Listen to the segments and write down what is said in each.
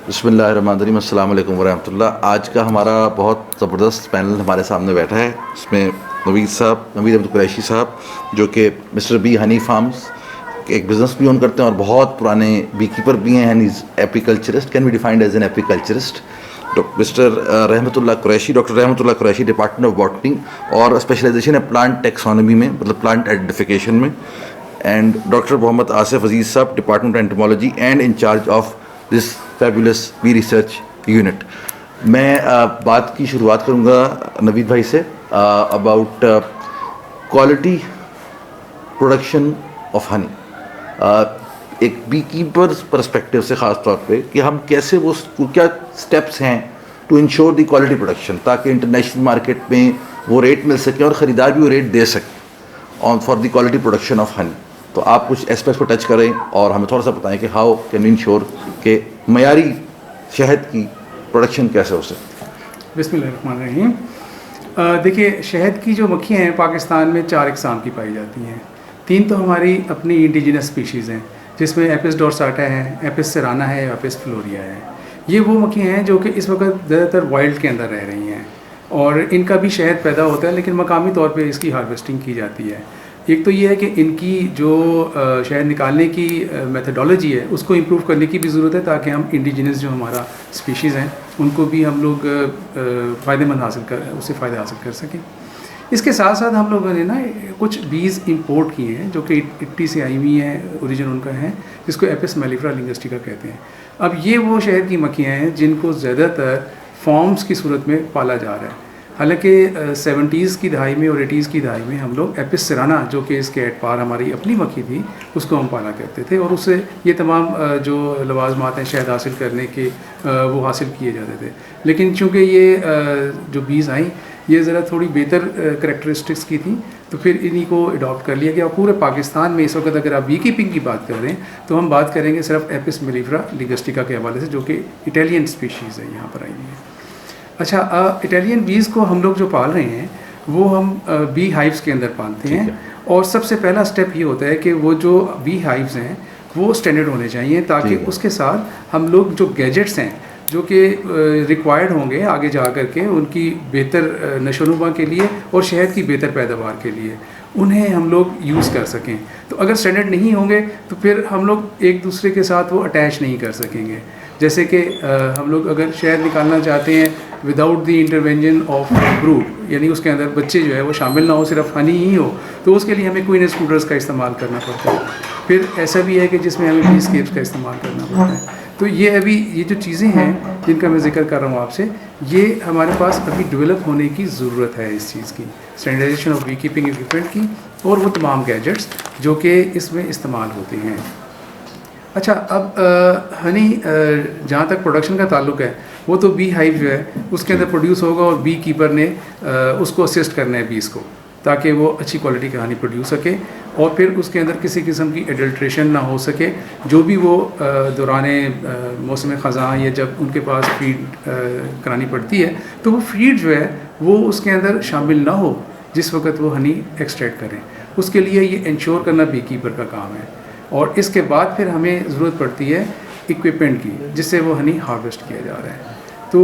बिस्मिल्लाहिर्रहमानिर्रहीम, अस्सलाम वालेकुम वरहमतुल्लाह। आज का हमारा बहुत ज़बरदस्त पैनल हमारे सामने बैठा है। इसमें नवीद अहमद कुरैशी साहब, जो कि मिस्टर बी हनी फार्म्स के एक बिज़नेस भी ओन करते हैं और बहुत पुराने बी कीपर भी हैं। And is apiculturist, can be defined as an apiculturist. Mister Rahmatullah Qureshi, doctor Rahmatullah Qureshi, department of botany, और स्पेशलाइजेशन है प्लांट टेक्सोनॉमी में, मतलब प्लांट आइडेंटिफिकेशन में। And doctor Mohammad Asif Aziz sahab, department of entomology and incharge of this fabulous bee research unit. मैं बात की शुरुआत करूंगा नवीद भाई से about quality production of honey. एक बी कीपर परस्पेक्टिव से ख़ास तौर पे कि हम कैसे वो क्या स्टेप्स हैं to ensure the quality production, ताकि इंटरनेशनल मार्केट में वो रेट मिल सके और ख़रीदार भी वो रेट दे सके on for the quality production of Honey. तो आप कुछ एस्पेक्ट्स को टच करें और हमें थोड़ा सा बताएं कि हाउ कैन वी इंश्योर कि मयारी शहद की प्रोडक्शन कैसे हो सकती है। बिस्मिल्लाहिर्रहमानिर्रहीम। देखिए, शहद की जो मक्खियाँ हैं पाकिस्तान में 4 इकसाम की पाई जाती हैं। 3 तो हमारी अपनी इंडिजिनस स्पीशीज़ हैं, जिसमें एपिस डोर्साटा है, एपिस सेराना है, एपिस फ्लोरिया है। ये वो मक्खियाँ हैं जो कि इस वक्त ज़्यादातर वाइल्ड के अंदर रह रही हैं और इनका भी शहद पैदा होता है, लेकिन मकामी तौर पे इसकी हार्वेस्टिंग की जाती है। एक तो ये है कि इनकी जो शहद निकालने की मेथडोलॉजी है उसको इम्प्रूव करने की भी ज़रूरत है, ताकि हम इंडिजिनस जो हमारा स्पीशीज़ हैं उनको भी हम लोग फ़ायदेमंद उससे फ़ायदा हासिल कर सकें। इसके साथ साथ हम लोगों ने ना कुछ बीज इंपोर्ट किए हैं जो कि इटली से आई हुई हैं, ओरिजिन उनका है, जिसको एपिस मेलिफेरा लिंगुइस्टिका कहते हैं। अब ये वो शहद की मक्खियाँ हैं जिनको ज़्यादातर फॉर्म्स की सूरत में पाला जा रहा है। हालांकि 70s की दहाई में और 80s की दहाई में हम लोग एपिस सेराना, जो कि इसके एट पार हमारी अपनी मक्खी थी, उसको हम पाला करते थे और उससे ये तमाम जो लवाजमात हैं शहद हासिल करने के वो हासिल किए जाते थे। लेकिन चूँकि ये जो बीज आई ये ज़रा थोड़ी बेहतर करैक्टरिस्टिक्स की थी, तो फिर इन्हीं को अडॉप्ट कर लिया गया। और पूरे पाकिस्तान में इस वक्त अगर आप बी कीपिंग की बात कर रहे हैं तो हम बात करेंगे सिर्फ एपिस मेलिफेरा लिंगुइस्टिका के हवाले से, जो कि इटालियन स्पीशीज़ है, यहाँ पर आई हुई है। अच्छा, इटालियन बीज को हम लोग जो पाल रहे हैं वो हम बी हाइव्स के अंदर पालते हैं। और सबसे पहला स्टेप ये होता है कि वो जो बी हाइव्स हैं वो स्टैंडर्ड होने चाहिए, ताकि उसके साथ हम लोग जो गैजेट्स हैं जो कि रिक्वायर्ड होंगे आगे जा कर के उनकी बेहतर नशोनुमा के लिए और शहद की बेहतर पैदावार के लिए, उन्हें हम लोग यूज़ कर सकें। तो अगर स्टैंडर्ड नहीं होंगे तो फिर हम लोग एक दूसरे के साथ वो अटैच नहीं कर सकेंगे। जैसे कि हम लोग अगर शहद निकालना चाहते हैं without the intervention of brood, यानी उसके अंदर बच्चे जो है वो शामिल ना हो, सिर्फ हनी ही हो, तो उसके लिए हमें क्वीन स्कूटर्स का इस्तेमाल करना पड़ता है। फिर ऐसा भी है कि जिसमें हमें बी स्केप्स का इस्तेमाल करना पड़ता है। तो ये जो चीज़ें हैं जिनका मैं जिक्र कर रहा हूँ आपसे, ये हमारे पास अभी डेवलप होने की ज़रूरत है इस चीज़ की, standardisation of beekeeping equipment की और वो तमाम गैजेट्स जो कि इसमें इस्तेमाल होते हैं। अच्छा, अब हनी जहाँ तक प्रोडक्शन का ताल्लुक है वो तो बी हाइव जो है उसके अंदर प्रोड्यूस होगा और बी कीपर ने उसको असिस्ट करना है बीस को, ताकि वो अच्छी क्वालिटी का हनी प्रोड्यूस सके और फिर उसके अंदर किसी किस्म की एडल्ट्रेशन ना हो सके। जो भी वो दौराने मौसम ख़ज़ां या जब उनके पास फीड करानी पड़ती है तो वो फीड जो है वो उसके अंदर शामिल ना हो जिस वक्त वो हनी एक्सट्रैक्ट करें। उसके लिए ये इंश्योर करना बी कीपर का काम है। और इसके बाद फिर हमें ज़रूरत पड़ती है इक्विपमेंट की, जिससे वो हनी हार्वेस्ट किया जा रहा है। तो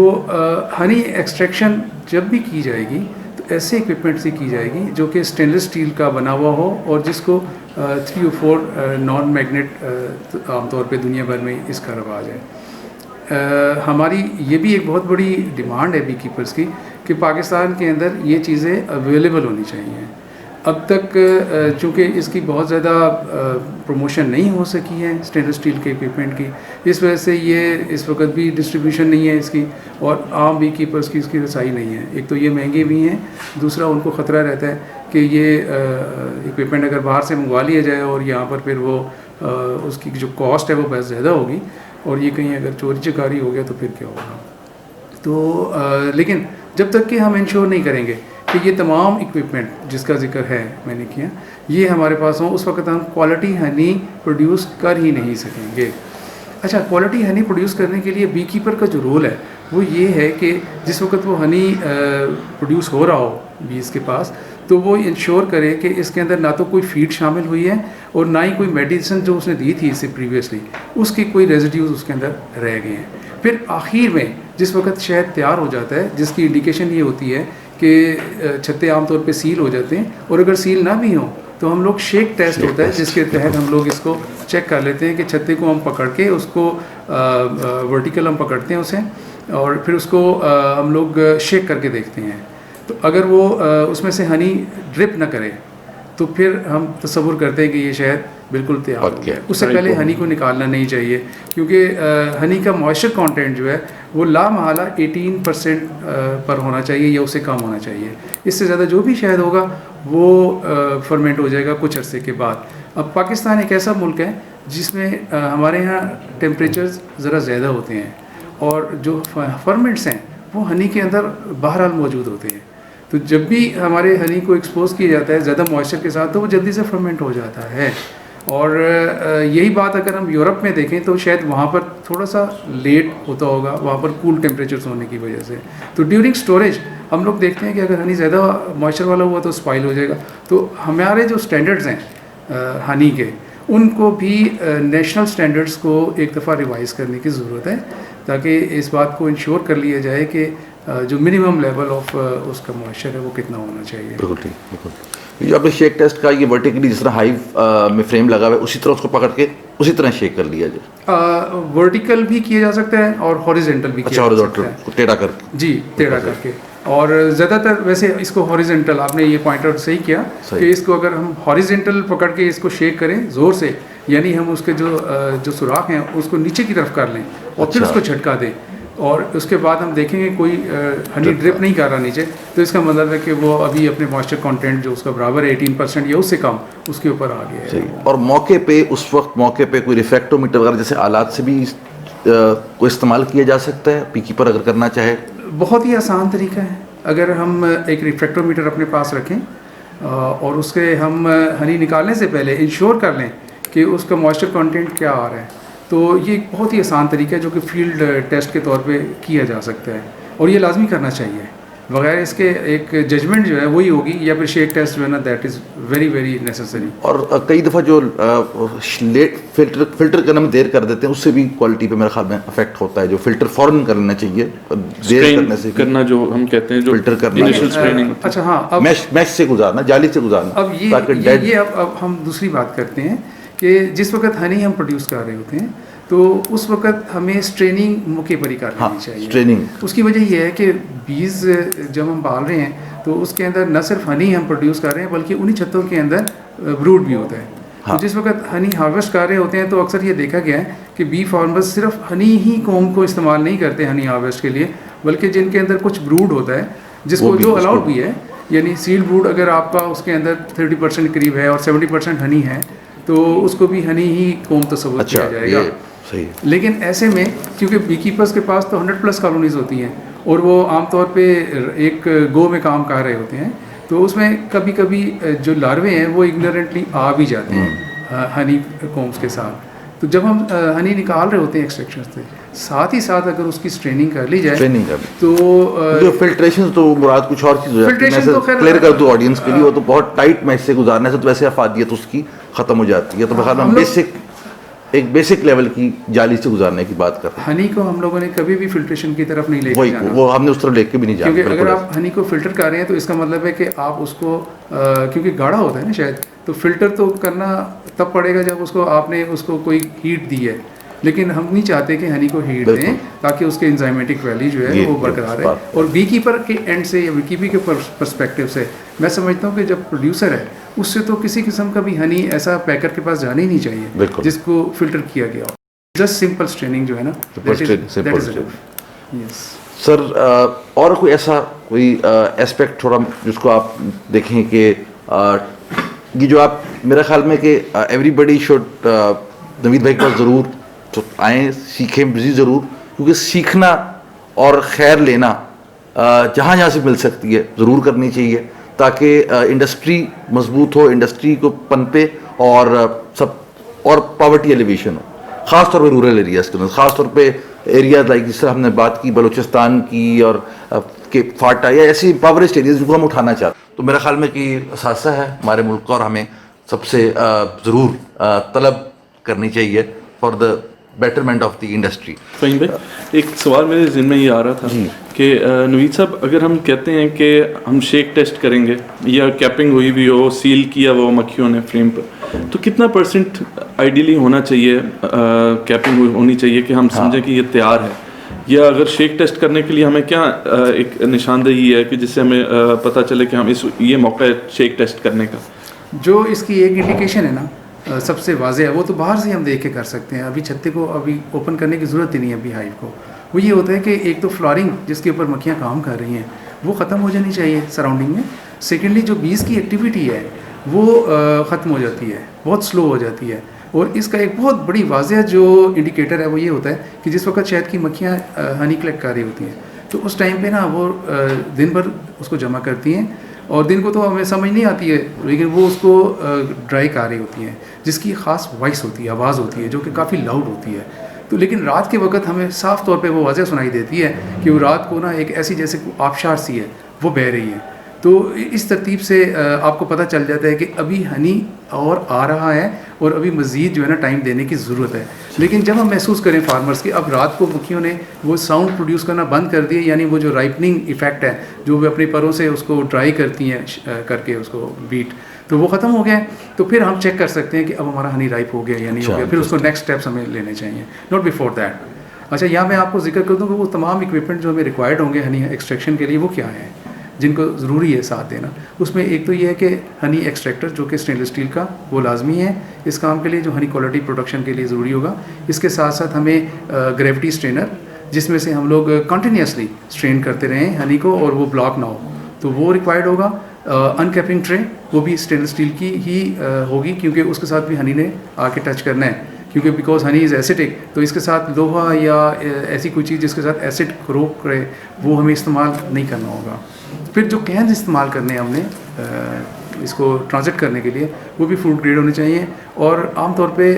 हनी एक्सट्रैक्शन जब भी की जाएगी तो ऐसे इक्विपमेंट से की जाएगी जो कि स्टेनलेस स्टील का बना हुआ हो और जिसको 3 और 4 नॉन मैग्नेट आमतौर पे दुनिया भर में इसका रवाज है। हमारी ये भी एक बहुत बड़ी डिमांड है बी कीपर्स की कि पाकिस्तान के अंदर ये चीज़ें अवेलेबल होनी चाहिए। अब तक चूँकि इसकी बहुत ज़्यादा प्रमोशन नहीं हो सकी है स्टेनलेस स्टील के इक्विपमेंट की, इस वजह से ये इस वक्त भी डिस्ट्रीब्यूशन नहीं है इसकी और आम बी कीपर्स की इसकी रसाई नहीं है। एक तो ये महंगे भी हैं, दूसरा उनको ख़तरा रहता है कि ये इक्विपमेंट अगर बाहर से मंगवा लिया जाए और यहाँ पर फिर वो उसकी जो कॉस्ट है वो बहुत ज़्यादा होगी और ये कहीं अगर चोरी चकारी हो गया तो फिर क्या होगा। तो लेकिन जब तक कि हम इंश्योर नहीं करेंगे कि ये तमाम इक्विपमेंट जिसका जिक्र है मैंने किया ये हमारे पास हो, उस वक्त हम क्वालिटी हनी प्रोड्यूस कर ही नहीं सकेंगे। अच्छा, क्वालिटी हनी प्रोड्यूस करने के लिए बी कीपर का जो रोल है वो ये है कि जिस वक्त वो हनी प्रोड्यूस हो रहा हो बीज के पास, तो वो इंश्योर करे कि इसके अंदर ना तो कोई फीड शामिल हुई है और ना ही कोई मेडिसिन जो उसने दी थी इससे प्रीवियसली उसके कोई रेजिड्यूज उसके अंदर रह गए हैं। फिर आखिर में जिस वक्त शहद तैयार हो जाता है, जिसकी इंडिकेशन ये होती है कि छत्ते आमतौर पे सील हो जाते हैं, और अगर सील ना भी हों तो हम लोग शेक टेस्ट होता है जिसके तहत हम लोग इसको चेक कर लेते हैं कि छत्ते को हम पकड़ के उसको वर्टिकल हम पकड़ते हैं उसे, और फिर उसको हम लोग शेक करके देखते हैं। तो अगर वो उसमें से हनी ड्रिप ना करे तो फिर हम तसव्वुर करते हैं कि ये शहद बिल्कुल तैयार हो गया। उससे पहले हनी को निकालना नहीं चाहिए, क्योंकि हनी का मॉइस्चर कंटेंट जो है वो लामहला 18% पर होना चाहिए या उससे कम होना चाहिए। इससे ज़्यादा जो भी शहद होगा वो फर्मेंट हो जाएगा कुछ अरसे के बाद। अब पाकिस्तान एक ऐसा मुल्क है जिसमें हमारे यहाँ टेम्परेचर्स ज़रा ज़्यादा होते हैं, और जो फर्मेंट्स हैं वो हनी के अंदर बहरहाल मौजूद होते हैं। तो जब भी हमारे हनी को एक्सपोज किया जाता है ज़्यादा मॉइस्चर के साथ तो वो जल्दी से फर्मेंट हो जाता है। और यही बात अगर हम यूरोप में देखें तो शायद वहाँ पर थोड़ा सा लेट होता होगा, वहाँ पर कूल टेम्परेचर्स होने की वजह से। तो ड्यूरिंग स्टोरेज हम लोग देखते हैं कि अगर हनी ज़्यादा मॉइस्चर वाला हुआ तो स्पाइल हो जाएगा। तो हमारे जो स्टैंडर्ड्स हैं हनी के, उनको भी नेशनल स्टैंडर्ड्स को एक दफ़ा रिवाइज़ करने की ज़रूरत है, ताकि इस बात को इंश्योर कर लिया जाए कि जो मिनिमम लेवल ऑफ उसका मॉइस्चर है वो कितना होना चाहिए। बिल्कुल ठीक, बिल्कुल। ये आपने शेक टेस्ट का ये वर्टिकली जिस तरह हाइव में फ्रेम लगा हुआ है उसी तरह उसको पकड़ के उसी तरह शेक कर लिया जाए। वर्टिकल भी किया जा सकता है और हॉरिजेंटल भी किया जा सकता है। टेढ़ा करके, जी टेढ़ा करके। और ज़्यादातर वैसे इसको हॉरिजेंटल, आपने ये पॉइंट आउट सही किया कि इसको अगर हम हॉरिजेंटल पकड़ के इसको शेक करें ज़ोर से, यानी हम उसके जो सुराख हैं उसको नीचे की तरफ कर लें और फिर उसको झटका दें, और उसके बाद हम देखेंगे कोई हनी ड्रिप नहीं कर रहा नीचे, तो इसका मतलब है कि वो अभी अपने मॉइस्चर कंटेंट जो उसका बराबर है 18% या उससे कम, उसके ऊपर आ गया है। और मौके पे उस वक्त मौके पे कोई रिफ्रैक्टोमीटर वगैरह जैसे आलात से भी को इस्तेमाल किया जा सकता है पी कीपर अगर करना चाहे? बहुत ही आसान तरीका है। अगर हम एक रिफ्रैक्टोमीटर अपने पास रखें और उसके हम हनी निकालने से पहले इंश्योर कर लें कि उसका मॉइस्चर कंटेंट क्या आ रहा है, तो ये एक बहुत ही आसान तरीका है जो कि फील्ड टेस्ट के तौर पे किया जा सकता है, और ये लाजमी करना चाहिए। बगैर इसके एक जजमेंट जो है वही होगी, या फिर शेक टेस्ट जो है ना that is very very necessary. और कई दफ़ा जो फिल्टर करने में देर कर देते हैं उससे भी क्वालिटी पे मेरे ख्याल में अफेक्ट होता है। जो फिल्टर फ़ौरन कर लेना चाहिए, देर करने से करना जो हम कहते हैं जो फिल्टर करना, इनिशियल स्क्रीनिंग। अच्छा हाँ, अब मैश से गुजारना, जाली से गुजारना। अब ये अब हम दूसरी बात करते हैं कि जिस वक्त हनी हम प्रोड्यूस कर रहे होते हैं तो उस वक्त हमें स्ट्रेनिंग मौके पर ही कर लेनी चाहिए। स्ट्रेनिंग उसकी वजह यह है कि बीज जब हम पाल रहे हैं तो उसके अंदर न सिर्फ हनी हम प्रोड्यूस कर रहे हैं बल्कि उन्हीं छत्तों के अंदर ब्रूड भी होता है। तो जिस वक्त हनी हार्वेस्ट कर रहे होते हैं तो अक्सर ये देखा गया है कि बी फार्मर्स सिर्फ हनी ही कॉम्ब को इस्तेमाल नहीं करते हनी हार्वेस्ट के लिए, बल्कि जिनके अंदर कुछ ब्रूड होता है जिसको जो अलाउड भी है, यानी सीड ब्रूड अगर आपका उसके अंदर 30% करीब है और 70% हनी है तो उसको भी हनी ही कॉम्ब तस्वुर किया जाएगा। सही। लेकिन ऐसे में क्योंकि बी कीपर्स के पास तो 100+ कॉलोनीज होती हैं और वो आमतौर पे एक गो में काम कर रहे होते हैं, तो उसमें कभी कभी जो लार्वे हैं वो इग्नोरेंटली आ भी जाते हैं हनी कॉम्ब्स के साथ। तो जब हम हनी निकाल रहे होते हैं एक्सट्रैक्शन से, साथ ही साथ अगर उसकी स्ट्रेनिंग कर ली जाए तो जो फिल्ट्रेशन तो मुराद कुछ और चीज़ हो जाती है। मैं क्लियर कर दूं ऑडियंस के लिए, वो तो बहुत टाइट मैश से गुजारने से तो वैसे अफादियत उसकी ख़त्म हो जाती है। तो बहरहाल हम एक बेसिक लेवल की जाली से गुजारने की बात कर रहे हैं। हनी को हम लोगों ने कभी भी फिल्ट्रेशन की तरफ नहीं लेके जाना, वो हमने उस तरफ लेके भी नहीं जाना, क्योंकि अगर आप हनी को फिल्टर कर रहे हैं तो इसका मतलब है कि आप उसको क्योंकि गाढ़ा होता है ना शायद, तो फिल्टर तो करना तब पड़ेगा जब उसको आपने उसको कोई हीट दी है, लेकिन हम नहीं चाहते कि हनी को हीट दें ताकि उसके एंजाइमेटिक वैल्यू जो है वो बरकरार है। और बी कीपर के एंड से या बी कीपर के पर्सपेक्टिव से मैं समझता हूँ कि जब प्रोड्यूसर है उससे तो किसी किस्म का भी हनी ऐसा पैकर के पास जाना ही नहीं चाहिए जिसको फिल्टर किया गया हो। जस्ट सिंपल स्ट्रेनिंग जो है ना, सर और कोई ऐसा कोई एस्पेक्ट थोड़ा जिसको आप देखें कि ये जो आप मेरे ख्याल में कि एवरीबडी शुड नवीद भाई के पास ज़रूर तो आएँ, सीखें भी ज़रूर, क्योंकि सीखना और खैर लेना जहाँ जहाँ से मिल सकती है ज़रूर करनी चाहिए, ताकि इंडस्ट्री मजबूत हो, इंडस्ट्री को पनपे और सब और पॉवर्टी एलिवेशन हो, ख़ास तौर पे रूरल एरियाज़ के अंदर, ख़ास तौर पे एरियाज लाइक जिस तरह हमने बात की बलूचिस्तान की और के फाटा या ऐसी पावरेस्ट एरियाज जिनको हम उठाना चाहते हैं। तो मेरा ख्याल में कि असासा है हमारे मुल्क का और हमें सबसे ज़रूर तलब करनी चाहिए for the betterment of the industry. Faheem भाई, एक सवाल मेरे ज़हन में ये आ रहा था कि नवीद साहब, अगर हम कहते हैं कि हम शेक टेस्ट करेंगे या कैपिंग हुई भी हो, सील किया वो मक्खियों ने फ्रेम पर, तो कितना परसेंट आइडियली होना चाहिए, कैपिंग होनी चाहिए कि हम समझें कि ये तैयार है? या अगर शेक टेस्ट करने के लिए हमें क्या एक निशानदेही है कि जिससे हमें पता चले कि हम ये मौका है शेक टेस्ट करने का? जो इसकी एक इंडिकेशन है ना, सबसे वाज़ेह है, वो तो बाहर से हम देख के कर सकते हैं। अभी छत्ते को अभी ओपन करने की ज़रूरत ही नहीं है अभी हाइव को। वो ये होता है कि एक तो फ्लोरिंग जिसके ऊपर मक्खियाँ काम कर रही हैं वो ख़त्म हो जानी चाहिए सराउंडिंग में। सेकेंडली जो बीज की एक्टिविटी है वो ख़त्म हो जाती है, बहुत स्लो हो जाती है। और इसका एक बहुत बड़ी वाज़ेह जो इंडिकेटर है वो ये होता है कि जिस वक्त शहद की मक्खियाँ हनी कलेक्ट कर रही होती हैं तो उस टाइम पे ना वो दिन भर उसको जमा करती हैं, और दिन को तो हमें समझ नहीं आती है लेकिन वो उसको ड्राई कर रही होती हैं, जिसकी ख़ास वॉइस होती है, आवाज़ होती है जो कि काफ़ी लाउड होती है। तो लेकिन रात के वक्त हमें साफ़ तौर पे वो वाज़ेह सुनाई देती है कि वो रात को ना एक ऐसी जैसे आबशार सी है वो बह रही है। तो इस तरतीब से आपको पता चल जाता है कि अभी हनी और आ रहा है और अभी मज़ीद जो है ना टाइम देने की ज़रूरत है। लेकिन जब हम महसूस करें फार्मर्स की अब रात को मक्खियों ने वो साउंड प्रोड्यूस करना बंद कर दिए, यानी वो जो राइपनिंग इफ़ेक्ट है जो वे अपने परों से उसको ड्राई करती हैं करके उसको बीट, तो वो ख़त्म हो गया है, तो फिर हम चेक कर सकते हैं कि अब हमारा हनी राइप हो गया या नहीं हो गया। फिर उसको नेक्स्ट स्टेप्स हमें लेने चाहिए, नॉट बिफोर दैट। अच्छा, यहाँ मैं आपको जिक्र कर दूँ कि वो तमाम इक्विपमेंट जो हमें रिक्वायर्ड होंगे हनी एक्सट्रैक्शन के लिए वो क्या है जिनको ज़रूरी है साथ देना। उसमें एक तो ये है कि हनी एक्सट्रैक्टर जो कि स्टेनलेस स्टील का वो लाजमी है इस काम के लिए, जो हनी क्वालिटी प्रोडक्शन के लिए ज़रूरी होगा। इसके साथ साथ हमें ग्रेविटी स्ट्रेनर जिसमें से हम लोग कंटिन्यूसली स्ट्रेन करते रहें हनी को और वो ब्लॉक ना हो, तो वो रिक्वायर्ड होगा। अनकैपिंग ट्रे वो भी स्टेनलेस स्टील की ही होगी क्योंकि उसके साथ भी हनी ने आके टच करना है, क्योंकि बिकॉज हनी इज़ एसिडिक, तो इसके साथ लोहा या ऐसी कोई चीज़ जिसके साथ एसिड रोक करे वो हमें इस्तेमाल नहीं करना होगा। फिर जो कैन इस्तेमाल करने हैं हमने इसको ट्रांजिट करने के लिए वो भी फूड ग्रेड होने चाहिए, और आमतौर पे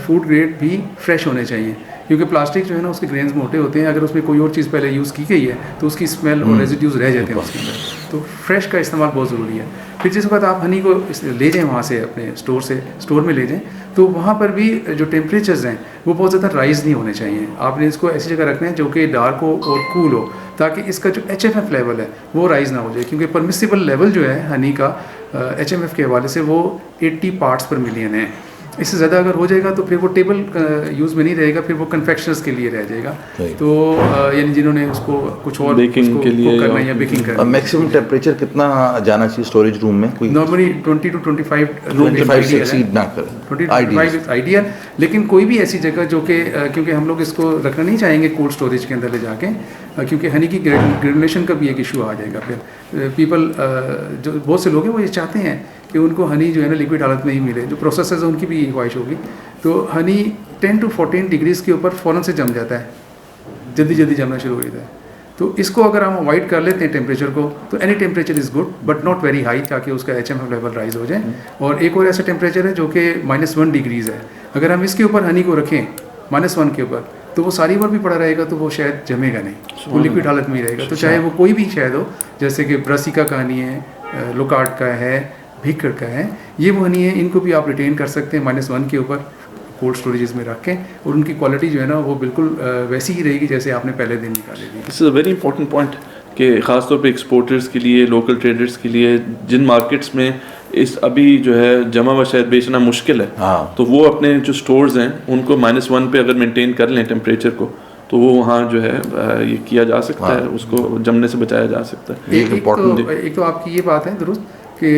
फूड ग्रेड भी फ्रेश होने चाहिए क्योंकि प्लास्टिक जो है ना उसके ग्रेन्स मोटे होते हैं, अगर उसमें कोई और चीज़ पहले यूज़ की गई है तो उसकी स्मेल और रेजिड्यूज रह जाते हैं उसके अंदर, तो फ्रेश का इस्तेमाल बहुत ज़रूरी है। फिर जिस वक्त आप हनी को ले जाएँ वहाँ से अपने स्टोर में ले जाएँ तो वहाँ पर भी जो टेम्परेचर्स हैं वो बहुत ज़्यादा राइज़ नहीं होने चाहिए। आपने इसको ऐसी जगह रखना है जो कि डार्क हो और कूल हो ताकि इसका जो HMF लेवल है वो राइज़ ना हो जाए, क्योंकि परमिसिबल लेवल जो है हनी का HMF के हवाले से वो 80 पार्ट्स पर मिलियन है। इससे ज़्यादा अगर हो जाएगा तो फिर वो टेबल यूज़ में नहीं रहेगा, फिर वो कन्फेक्शनर्स के लिए रह जाएगा। तो यानी जिन्होंने उसको कुछ और बेकिंग के लिए करना है या बेकिंग करना है। मैक्सिमम टेम्परेचर कितना जाना चाहिए स्टोरेज रूम में? कोई नॉर्मली 20 to 25 से एक्सीड ना करें, 20 to 25 इज आइडियल। लेकिन कोई भी ऐसी जगह जो कि क्योंकि हम लोग इसको रखना नहीं चाहेंगे कोल्ड स्टोरेज के अंदर ले जाके, क्योंकि हनी की ग्रेनुलेशन का भी एक इशू आ जाएगा। फिर पीपल जो बहुत से लोग हैं वो ये चाहते हैं कि उनको हनी जो है ना लिक्विड हालत में ही मिले, जो प्रोसेसर्स है उनकी भी यही ख्वाहिश होगी। तो हनी 10 to 14 डिग्रीज़ के ऊपर फ़ौरन से जम जाता है, जल्दी जल्दी जमना शुरू हो जाता है। तो इसको अगर हम अवॉइड कर लेते हैं टेम्परेचर को तो any temperature is good but not very high, ताकि उसका HMF लेवल राइज हो जाए। और एक और ऐसा टेम्परेचर है जो कि -1 डिग्रीज़ है, अगर हम इसके ऊपर हनी को रखें -1 के ऊपर तो वो सारी बार भी पड़ा रहेगा तो वो शहद जमेगा नहीं, वो लिक्विड हालत में ही रहेगा। तो चाहे वो कोई भी शहद हो, जैसे कि ब्रासिका का हनी है, लोकार्ड का है, भीकड़ का है, ये वो हनी है, इनको भी आप रिटेन कर सकते हैं -1 के ऊपर कोल्ड स्टोरेजेस में रख के, और उनकी क्वालिटी जो है ना वो बिल्कुल वैसी ही रहेगी जैसे आपने पहले दिन निकाली थी। This is a very important point कि ख़ासतौर पे एक्सपोर्टर्स के लिए, लोकल ट्रेडर्स के लिए, जिन मार्केट्स में इस अभी जो है जमा हुआ शहद बेचना मुश्किल है, तो वो अपने जो स्टोर्स हैं उनको -1 पे अगर मेंटेन कर लें टेम्परेचर को तो वो वहाँ जो है ये किया जा सकता है, उसको जमने से बचाया जा सकता है। एक तो आपकी ये बात है दुरुस्त कि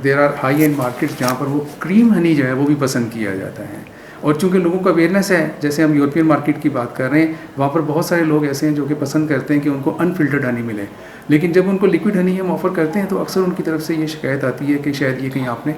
there are high end markets जहाँ पर वो क्रीम हनी जो है वो भी पसंद किया जाता है, और चूंकि लोगों का अवेयरनेस है, जैसे हम यूरोपियन मार्केट की बात कर रहे हैं, वहाँ पर बहुत सारे लोग ऐसे हैं जो कि पसंद करते हैं कि उनको अनफिल्टर्ड हनी मिले, लेकिन जब उनको लिक्विड हनी हम ऑफ़र करते हैं तो अक्सर उनकी तरफ से ये शिकायत आती है कि शायद ये कहीं आपने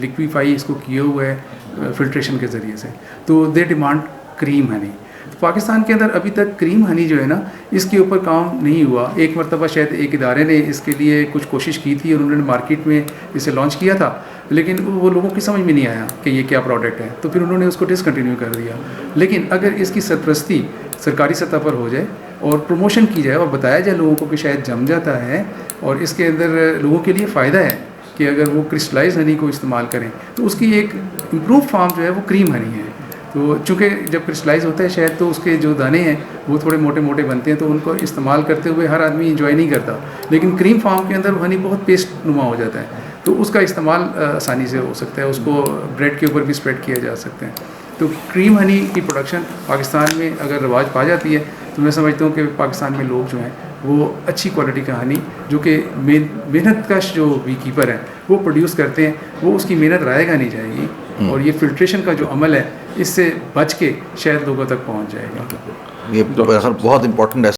लिक्विफाई इसको किए हुआ है फिल्ट्रेशन के ज़रिए से, तो they demand cream Honey. Pakistan के अंदर अभी तक क्रीम हनी जो है ना इसके ऊपर काम नहीं हुआ। एक मरतबा शायद एक इदारे ने इसके लिए कुछ कोशिश की थी और उन्होंने मार्केट में इसे लॉन्च किया था, लेकिन वो लोगों की समझ में नहीं आया कि ये क्या प्रोडक्ट है, तो फिर उन्होंने उसको डिसकंटिन्यू कर दिया। लेकिन अगर इसकी सरपरस्ती सरकारी सतह पर हो जाए और प्रमोशन की जाए और बताया जाए लोगों को कि शायद जम जाता है और इसके अंदर लोगों के लिए फ़ायदा है कि अगर वो क्रिस्टलाइज हनी को इस्तेमाल करें, तो उसकी एक इम्प्रूव फॉर्म जो है वो क्रीम हनी है। तो चूँकि जब क्रिस्टलाइज होता है शहद तो उसके जो दाने हैं वो थोड़े मोटे मोटे बनते हैं, तो उनको इस्तेमाल करते हुए हर आदमी इंजॉय नहीं करता। लेकिन क्रीम फार्म के अंदर हनी बहुत पेस्ट नुमा हो जाता है, तो उसका इस्तेमाल आसानी से हो सकता है, उसको ब्रेड के ऊपर भी स्प्रेड किया जा सकता है। तो क्रीम हनी की प्रोडक्शन पाकिस्तान में अगर रवाज पा जाती है तो मैं समझता हूँ कि पाकिस्तान में लोग जो हैं वो अच्छी क्वालिटी का हनी, जो कि मेहनत कश जो बी कीपर हैं वो प्रोड्यूस करते हैं, वो उसकी मेहनत रायगा नहीं जाएगी, और ये फिल्ट्रेशन का जो अमल है इससे बच के शायद लोगों तक पहुँच जाएगा। ये बहुत इंपॉर्टेंट है।